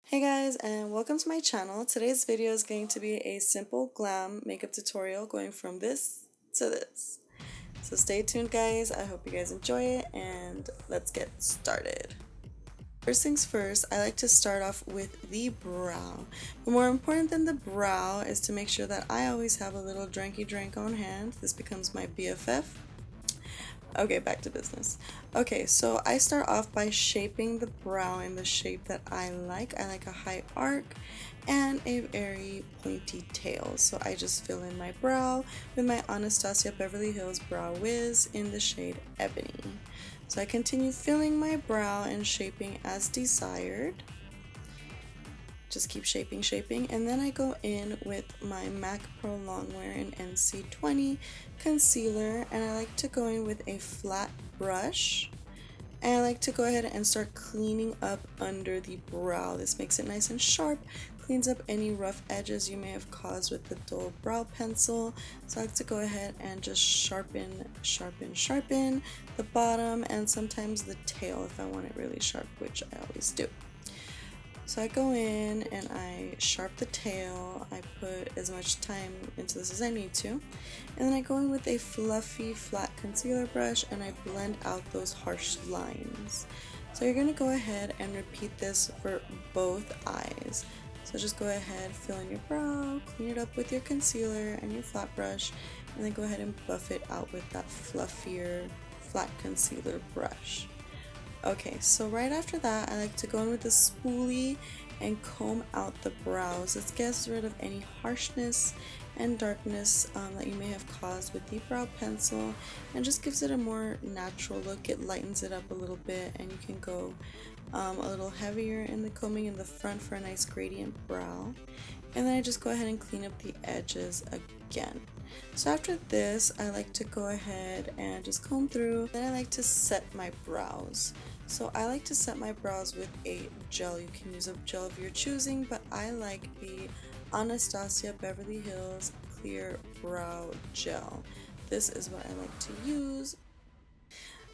Hey guys, and welcome to my channel. Today's video is going to be a simple glam makeup tutorial going from this to this. So stay tuned guys, I hope you guys enjoy it and let's get started. First things first, I like to start off with the brow. But more important than the brow is to make sure that I always have a little drinky drink on hand. This becomes my BFF. Okay, back to business. Okay, so I start off by shaping the brow in the shape that I like. I like a high arc and a very pointy tail. So I just fill in my brow with my Anastasia Beverly Hills Brow Wiz in the shade Ebony. So I continue filling my brow and shaping as desired. Just keep shaping, and then I go in with my MAC Pro Longwear in NC20 concealer, and I like to go in with a flat brush, and I like to go ahead and start cleaning up under the brow. This makes it nice and sharp, cleans up any rough edges you may have caused with the dull brow pencil. So I like to go ahead and just sharpen the bottom and sometimes the tail if I want it really sharp, which I always do. So I go in and I sharp the tail, I put as much time into this as I need to, and then I go in with a fluffy flat concealer brush and I blend out those harsh lines. So you're going to go ahead and repeat this for both eyes. So just go ahead, fill in your brow, clean it up with your concealer and your flat brush, and then go ahead and buff it out with that fluffier flat concealer brush. Okay, so right after that, I like to go in with a spoolie and comb out the brows. This gets rid of any harshness and darkness that you may have caused with the brow pencil and just gives it a more natural look. It lightens it up a little bit and you can go a little heavier in the combing in the front for a nice gradient brow. And then I just go ahead and clean up the edges again. So after this, I like to go ahead and just comb through. Then I like to set my brows. So I like to set my brows with a gel. You can use a gel of your choosing, but I like the Anastasia Beverly Hills Clear Brow Gel. This is what I like to use.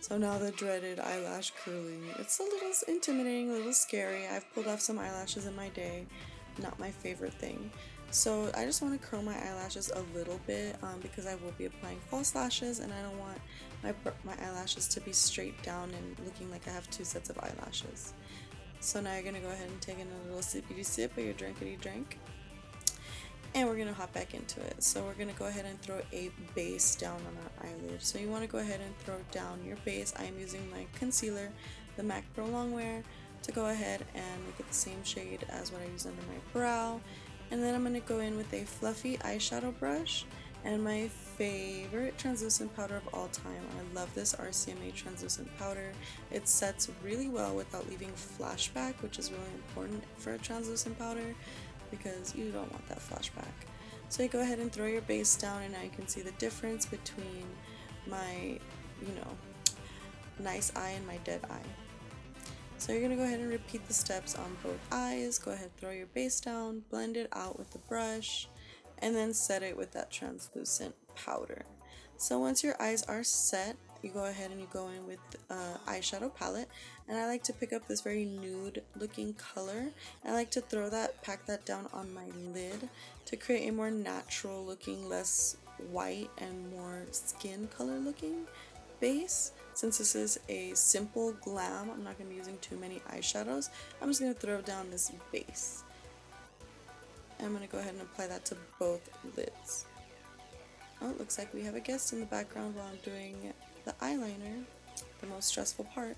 So now the dreaded eyelash curling. It's a little intimidating, a little scary. I've pulled off some eyelashes in my day. Not my favorite thing. So I just want to curl my eyelashes a little bit because I will be applying false lashes and I don't want my eyelashes to be straight down and looking like I have two sets of eyelashes. So now you're going to go ahead and take in a little sippity sip of your drinkity drink. And we're going to hop back into it. So we're going to go ahead and throw a base down on our eyelid. So you want to go ahead and throw down your base. I am using my concealer, the MAC Pro Longwear, to go ahead and make it the same shade as what I use under my brow. And then I'm going to go in with a fluffy eyeshadow brush and my favorite translucent powder of all time. I love this RCMA translucent powder. It sets really well without leaving flashback, which is really important for a translucent powder because you don't want that flashback. So you go ahead and throw your base down and now you can see the difference between my, nice eye and my dead eye. So you're going to go ahead and repeat the steps on both eyes. Go ahead, throw your base down, blend it out with the brush, and then set it with that translucent powder. So once your eyes are set, you go ahead and you go in with eyeshadow palette, and I like to pick up this very nude looking color. I like to pack that down on my lid to create a more natural looking, less white and more skin color looking base. Since this is a simple glam, I'm not going to be using too many eyeshadows. I'm just going to throw down this base. I'm going to go ahead and apply that to both lids. Oh, it looks like we have a guest in the background while I'm doing the eyeliner, the most stressful part.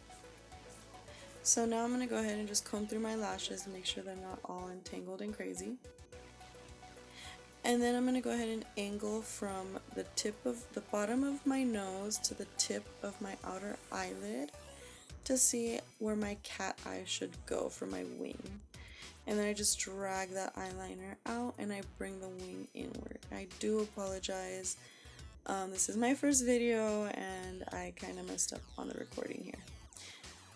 So now I'm going to go ahead and just comb through my lashes and make sure they're not all entangled and crazy. And then I'm going to go ahead and angle from the bottom of my nose to the tip of my outer eyelid to see where my cat eye should go for my wing. And then I just drag that eyeliner out and I bring the wing inward. I do apologize. This is my first video and I kind of messed up on the recording here.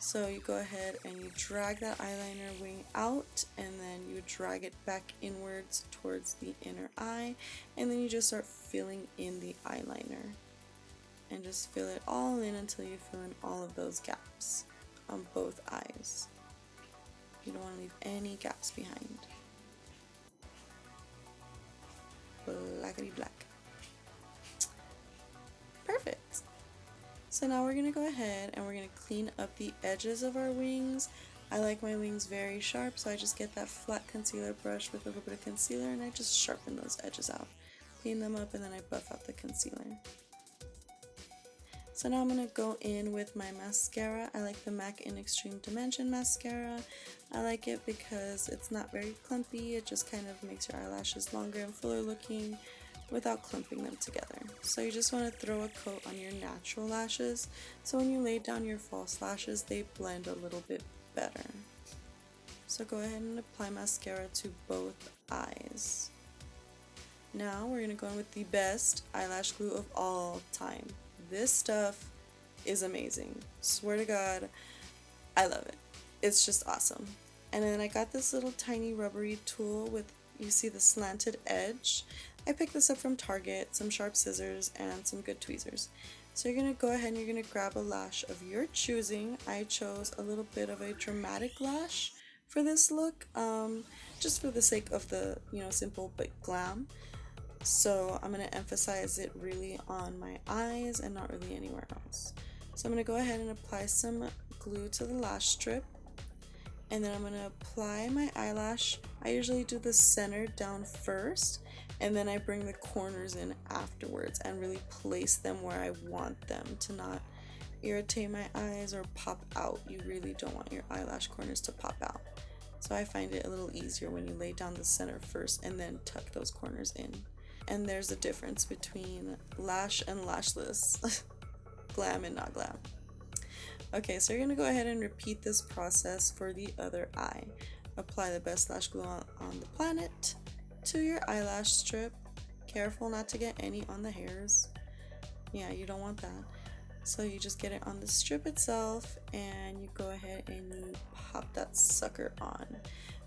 So you go ahead and you drag that eyeliner wing out and then you drag it back inwards towards the inner eye and then you just start filling in the eyeliner and just fill it all in until you fill in all of those gaps on both eyes. You don't want to leave any gaps behind. Blackety black. Perfect. So now we're going to go ahead and we're going to clean up the edges of our wings. I like my wings very sharp, so I just get that flat concealer brush with a little bit of concealer and I just sharpen those edges out. Clean them up and then I buff out the concealer. So now I'm going to go in with my mascara. I like the MAC in Extreme Dimension mascara. I like it because it's not very clumpy. It just kind of makes your eyelashes longer and fuller looking without clumping them together. So you just want to throw a coat on your natural lashes. So when you lay down your false lashes, they blend a little bit better. So go ahead and apply mascara to both eyes. Now we're going to go in with the best eyelash glue of all time. This stuff is amazing. Swear to God, I love it. It's just awesome. And then I got this little tiny rubbery tool with, you see the slanted edge? I picked this up from Target, some sharp scissors, and some good tweezers. So you're going to go ahead and you're going to grab a lash of your choosing. I chose a little bit of a dramatic lash for this look, just for the sake of the, simple but glam. So I'm going to emphasize it really on my eyes and not really anywhere else. So I'm going to go ahead and apply some glue to the lash strip. And then I'm going to apply my eyelash. I usually do the center down first, and then I bring the corners in afterwards and really place them where I want them to not irritate my eyes or pop out. You really don't want your eyelash corners to pop out. So I find it a little easier when you lay down the center first and then tuck those corners in. And there's a difference between lash and lashless, glam and not glam. Okay, so you're going to go ahead and repeat this process for the other eye. Apply the best lash glue on the planet to your eyelash strip. Careful not to get any on the hairs. Yeah, you don't want that. So you just get it on the strip itself and you go ahead and you pop that sucker on.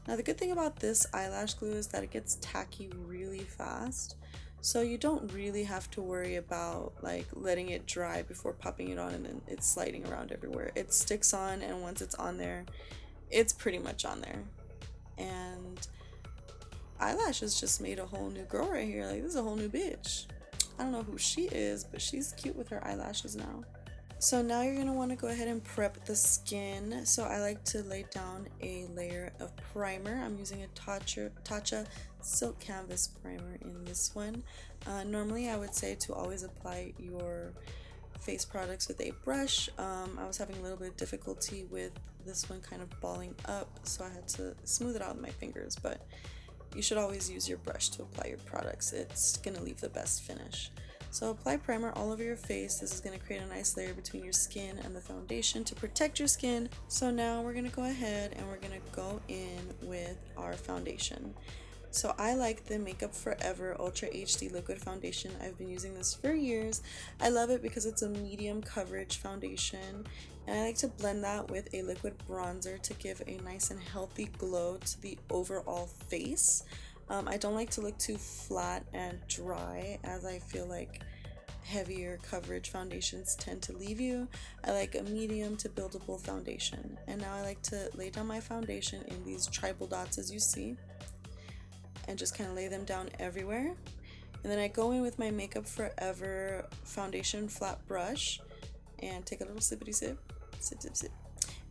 Now the good thing about this eyelash glue is that it gets tacky really fast. So you don't really have to worry about like letting it dry before popping it on and then it's sliding around everywhere. It sticks on, and once it's on there, it's pretty much on there. And eyelashes just made a whole new girl right here. Like, this is a whole new bitch. I don't know who she is, but she's cute with her eyelashes now. So now you're going to want to go ahead and prep the skin. So I like to lay down a layer of primer. I'm using a Tatcha Silk Canvas primer in this one. Normally I would say to always apply your face products with a brush. I was having a little bit of difficulty with this one kind of balling up, so I had to smooth it out with my fingers, but you should always use your brush to apply your products. It's going to leave the best finish. So apply primer all over your face. This is going to create a nice layer between your skin and the foundation to protect your skin. So now we're going to go ahead and we're going to go in with our foundation. So I like the Makeup Forever Ultra HD Liquid Foundation. I've been using this for years. I love it because it's a medium coverage foundation, and I like to blend that with a liquid bronzer to give a nice and healthy glow to the overall face. I don't like to look too flat and dry, as I feel like heavier coverage foundations tend to leave you. I like a medium to buildable foundation. And now I like to lay down my foundation in these tribal dots, as you see, and just kind of lay them down everywhere. And then I go in with my Makeup Forever foundation flat brush and take a little sippity sip, sip, sip, sip.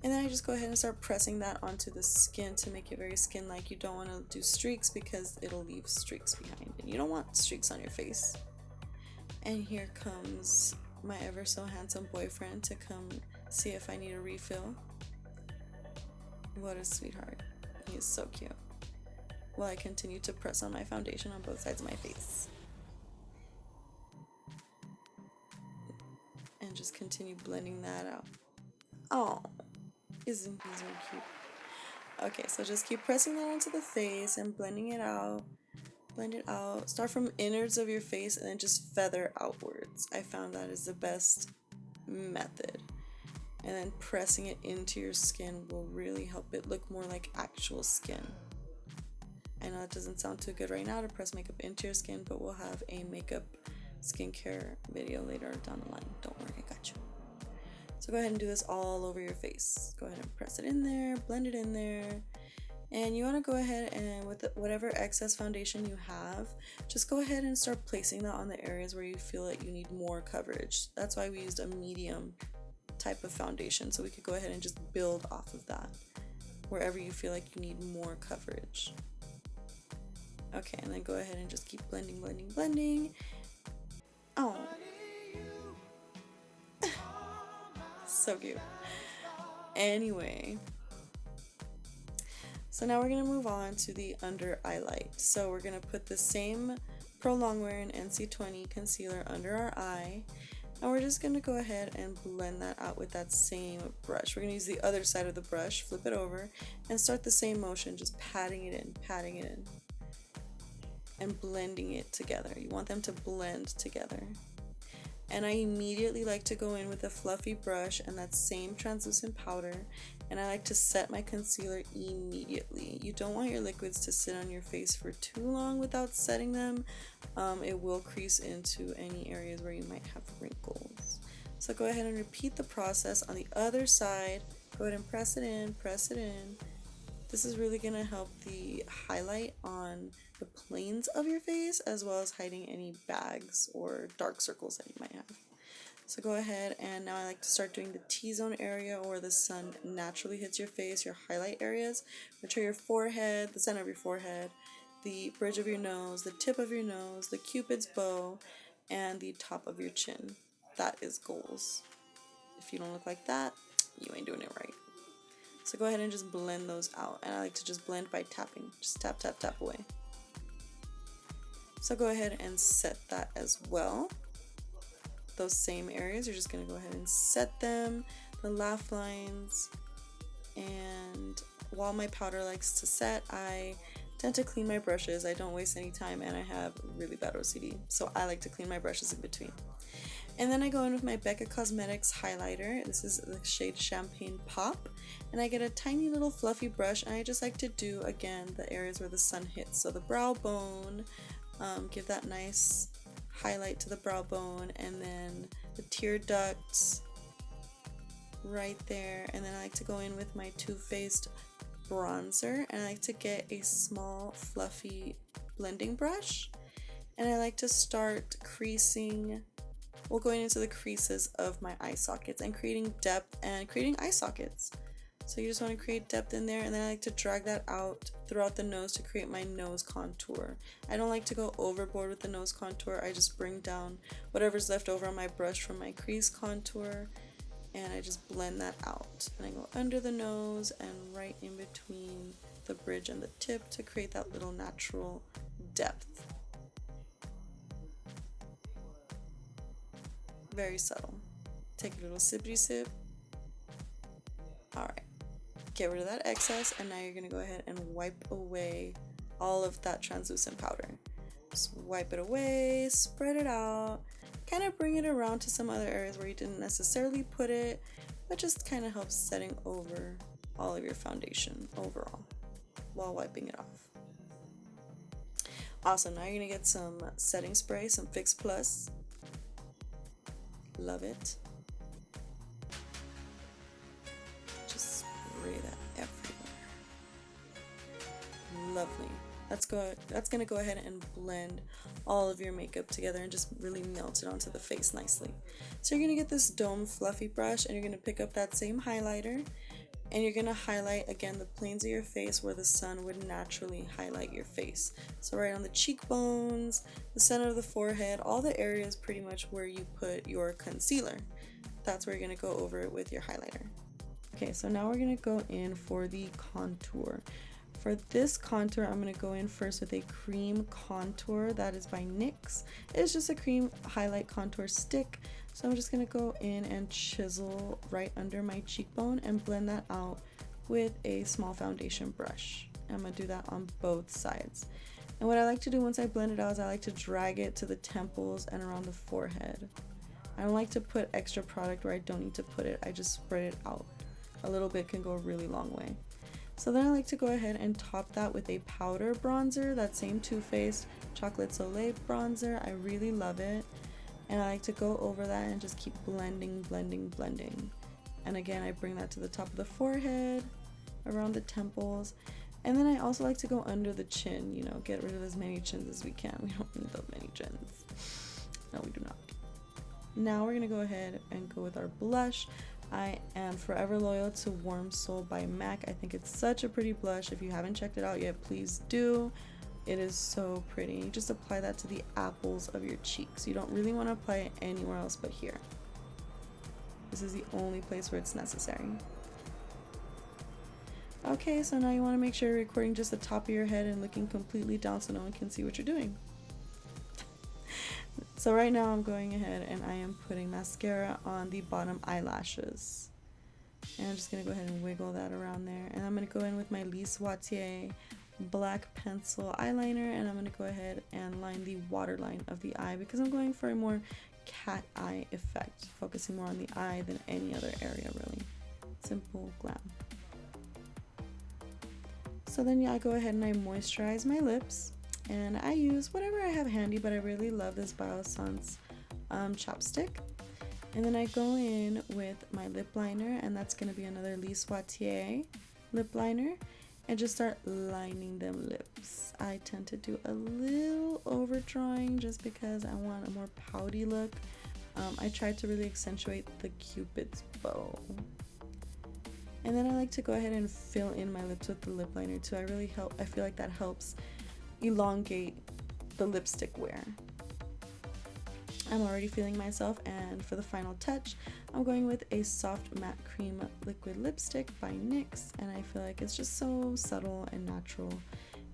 And then I just go ahead and start pressing that onto the skin to make it very skin-like. You don't want to do streaks because it'll leave streaks behind, and you don't want streaks on your face. And here comes my ever so handsome boyfriend to come see if I need a refill. What a sweetheart. He is so cute. While I continue to press on my foundation on both sides of my face. And just continue blending that out. Oh, isn't he so cute? Okay, so just keep pressing that onto the face and blending it out. Blend it out. Start from innards of your face and then just feather outwards. I found that is the best method. And then pressing it into your skin will really help it look more like actual skin. I know that doesn't sound too good right now to press makeup into your skin, but we'll have a makeup skincare video later down the line. Don't worry, I got you. So go ahead and do this all over your face. Go ahead and press it in there, blend it in there, And you want to go ahead and with whatever excess foundation you have, just go ahead and start placing that on the areas where you feel like you need more coverage. That's why we used a medium type of foundation, so we could go ahead and just build off of that wherever you feel like you need more coverage. Okay, and then go ahead and just keep blending, blending, blending. Oh, so cute. Anyway, so now we're going to move on to the under eye light. So we're going to put the same Pro Longwear and NC20 concealer under our eye, and we're just going to go ahead and blend that out with that same brush. We're going to use the other side of the brush, flip it over, and start the same motion, just patting it in, and blending it together. You want them to blend together. And I immediately like to go in with a fluffy brush and that same translucent powder, and I like to set my concealer immediately. You don't want your liquids to sit on your face for too long without setting them. It will crease into any areas where you might have wrinkles. So go ahead and repeat the process on the other side. Go ahead and press it in, press it in. This is really going to help the highlight on the planes of your face, as well as hiding any bags or dark circles that you might have. So go ahead, and now I like to start doing the T-zone area, or where the sun naturally hits your face, your highlight areas, which are your forehead, the center of your forehead, the bridge of your nose, the tip of your nose, the cupid's bow, and the top of your chin. That is goals. If you don't look like that, you ain't doing it right. So go ahead and just blend those out, and I like to just blend by tapping. Just tap, tap, tap away. So go ahead and set that as well. Those same areas, you're just going to go ahead and set them, the laugh lines. And while my powder likes to set, I tend to clean my brushes. I don't waste any time, and I have really bad OCD, so I like to clean my brushes in between. And then I go in with my Becca Cosmetics highlighter. This is the shade Champagne Pop. And I get a tiny little fluffy brush, and I just like to do, again, the areas where the sun hits. So the brow bone, give that nice highlight to the brow bone, and then the tear ducts right there. And then I like to go in with my Too Faced bronzer, and I like to get a small fluffy blending brush, and I like to start creasing, going into the creases of my eye sockets and creating depth and creating eye sockets. So you just want to create depth in there, and then I like to drag that out throughout the nose to create my nose contour. I don't like to go overboard with the nose contour. I just bring down whatever's left over on my brush from my crease contour, and I just blend that out. And I go under the nose and right in between the bridge and the tip to create that little natural depth. Very subtle. Take a little sippity sip. Alright. Get rid of that excess, and now you're going to go ahead and wipe away all of that translucent powder. Just wipe it away, spread it out, kind of bring it around to some other areas where you didn't necessarily put it, but just kind of helps setting over all of your foundation overall while wiping it off. Awesome, now you're going to get some setting spray, some Fix Plus. Love it. Just spray that everywhere. Lovely. That's gonna go ahead and blend all of your makeup together and just really melt it onto the face nicely. So you're gonna get this dome fluffy brush, and you're gonna pick up that same highlighter, and you're gonna highlight again the planes of your face where the sun would naturally highlight your face. So right on the cheekbones, the center of the forehead, all the areas pretty much where you put your concealer. That's where you're gonna go over it with your highlighter. Okay, so now we're gonna go in for the contour. For this contour, I'm going to go in first with a cream contour that is by NYX. It's just a cream highlight contour stick. So I'm just going to go in and chisel right under my cheekbone and blend that out with a small foundation brush. I'm going to do that on both sides. And what I like to do once I blend it out is I like to drag it to the temples and around the forehead. I don't like to put extra product where I don't need to put it. I just spread it out. A little bit can go a really long way. So then I like to go ahead and top that with a powder bronzer, that same Too Faced Chocolate Soleil bronzer. I really love it. And I like to go over that and just keep blending, blending, blending. And again, I bring that to the top of the forehead, around the temples. And then I also like to go under the chin, you know, get rid of as many chins as we can. We don't need that many chins. No, we do not. Now we're going to go ahead and go with our blush. I am forever loyal to Warm Soul by MAC. I think it's such a pretty blush. If you haven't checked it out yet, please do. It is so pretty. Just apply that to the apples of your cheeks. You don't really want to apply it anywhere else but here. This is the only place where it's necessary. Okay, so now you want to make sure you're recording just the top of your head and looking completely down so no one can see what you're doing. So right now I'm going ahead and I am putting mascara on the bottom eyelashes. And I'm just going to go ahead and wiggle that around there. And I'm going to go in with my Lise Watier black pencil eyeliner, and I'm going to go ahead and line the waterline of the eye because I'm going for a more cat eye effect, focusing more on the eye than any other area really. Simple Glam. So then I go ahead and I moisturize my lips, and I use whatever I have handy, but I really love this Biossance chapstick. And then I go in with my lip liner, and that's going to be another Lise Watier lip liner, and just start lining them lips. I tend to do a little overdrawing just because I want a more pouty look. I try to really accentuate the Cupid's bow. And then I like to go ahead and fill in my lips with the lip liner too. I feel like that helps elongate the lipstick wear. I'm already feeling myself, and for the final touch, I'm going with a soft matte cream liquid lipstick by NYX, and I feel like it's just so subtle and natural.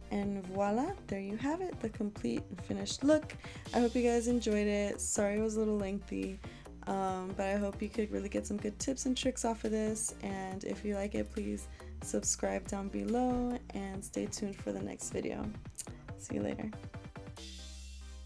And voila, there you have it, the complete and finished look. I hope you guys enjoyed it. Sorry it was a little lengthy. But I hope you could really get some good tips and tricks off of this, and if you like it, please subscribe down below and stay tuned for the next video. See you later.